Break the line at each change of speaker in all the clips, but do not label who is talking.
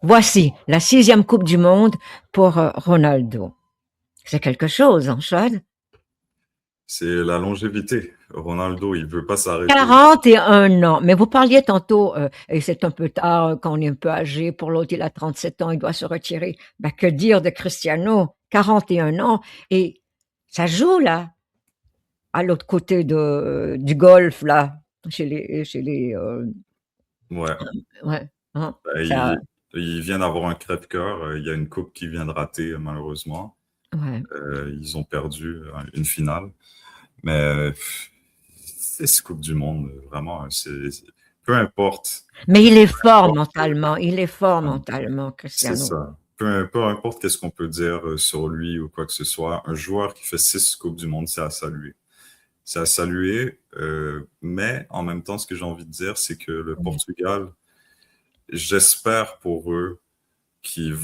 Voici la 6e Coupe du Monde pour Ronaldo. C'est quelque chose, hein, Chad?
C'est la longévité. Ronaldo, il veut pas s'arrêter.
41 ans. Mais vous parliez tantôt, et c'est un peu tard, quand on est un peu âgé, pour l'autre, il a 37 ans, il doit se retirer. Ben, que dire de Cristiano? 41 ans. Et ça joue, là, à l'autre côté du golf, là,
Ouais.
ouais, hein,
Ben,
ça,
il vient d'avoir un crève-cœur. Il y a une coupe qui vient de rater, malheureusement.
ouais.
Ils ont perdu une finale. Mais c'est ce Coupe du Monde, vraiment. Peu importe.
Mais il est
Peu
fort
importe,
mentalement,
c'est
Cristiano.
ça. Peu importe qu'est-ce qu'on peut dire sur lui ou quoi que ce soit, un joueur qui fait 6 Coupes du Monde, c'est à saluer. C'est à saluer, mais en même temps, ce que j'ai envie de dire, c'est que le
Ouais.
Portugal, j'espère pour eux qu'il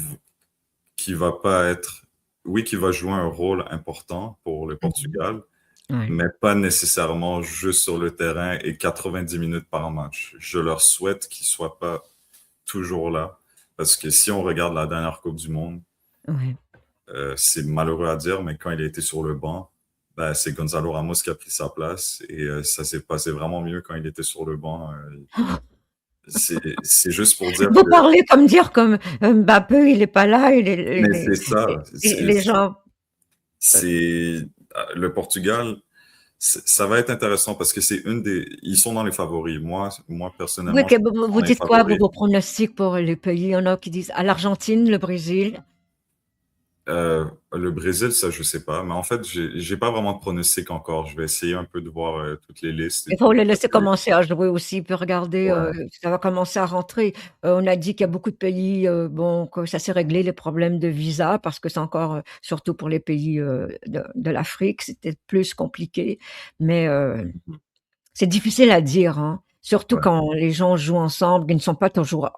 qu'il va pas être, oui, qu'il va jouer un rôle important pour le
Mhm.
Portugal,
Ouais.
mais pas nécessairement juste sur le terrain et 90 minutes par match. Je leur souhaite qu'ils soient pas toujours là, parce que si on regarde la dernière Coupe du Monde,
Ouais.
c'est malheureux à dire, mais quand il a été sur le banc, ben, c'est Gonzalo Ramos qui a pris sa place et ça s'est passé vraiment mieux quand il était sur le banc. C'est juste pour dire
Vous
que,
parlez comme dire comme Mbappé, il est pas là,
mais c'est ça,
les gens.
c'est le Portugal. Ça va être intéressant parce que ils sont dans les favoris. Moi
Oui,
personnellement, je pense qu'ils sont
vous
dans les
dites quoi,
favoris.
vos pronostics pour les pays? Il y en a qui disent à l'Argentine, le Brésil.
Le Brésil, ça, je sais pas. Mais en fait, j'ai pas vraiment de pronostic encore. Je vais essayer un peu de voir toutes les listes et
Il faut
tout.
les laisser commencer à jouer aussi, puis regarder,
Ouais.
ça va commencer à rentrer. On a dit qu'il y a beaucoup de pays, bon, que ça s'est réglé les problèmes de visa, parce que c'est encore, surtout pour les pays de l'Afrique, c'était plus compliqué. Mais c'est difficile à dire, hein, surtout
Ouais,
quand les gens jouent ensemble, ils ne sont pas toujours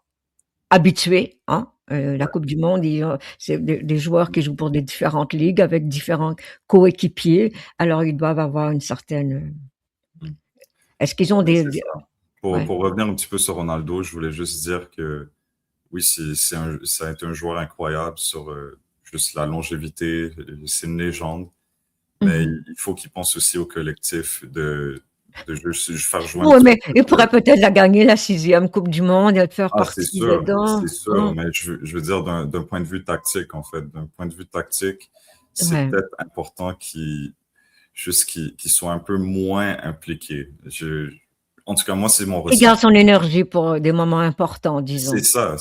habitués, hein. La
ouais.
Coupe du monde, c'est des joueurs qui jouent pour des différentes ligues avec différents coéquipiers, alors ils doivent avoir une certaine. Est-ce qu'ils ont
Ouais, c'est ça.
Ouais.
Pour revenir un petit peu sur Ronaldo, je voulais juste dire que oui, ça a été un joueur incroyable sur juste la longévité. C'est une légende. Mais
Mhm.
il faut qu'il pense aussi au collectif de juste faire jouer un
Oui,
petit
mais
peu.
il pourrait peut-être la gagner la 6e Coupe du Monde et faire
Ah,
partie dedans.
c'est sûr,
Hein.
mais je veux dire d'un point de vue tactique, en fait. D'un point de vue tactique, c'est
Ouais.
peut-être important qu'il soit un peu moins impliqué. En tout cas, moi, c'est mon
Il garde
ressenti.
son énergie pour des moments importants, disons.
C'est ça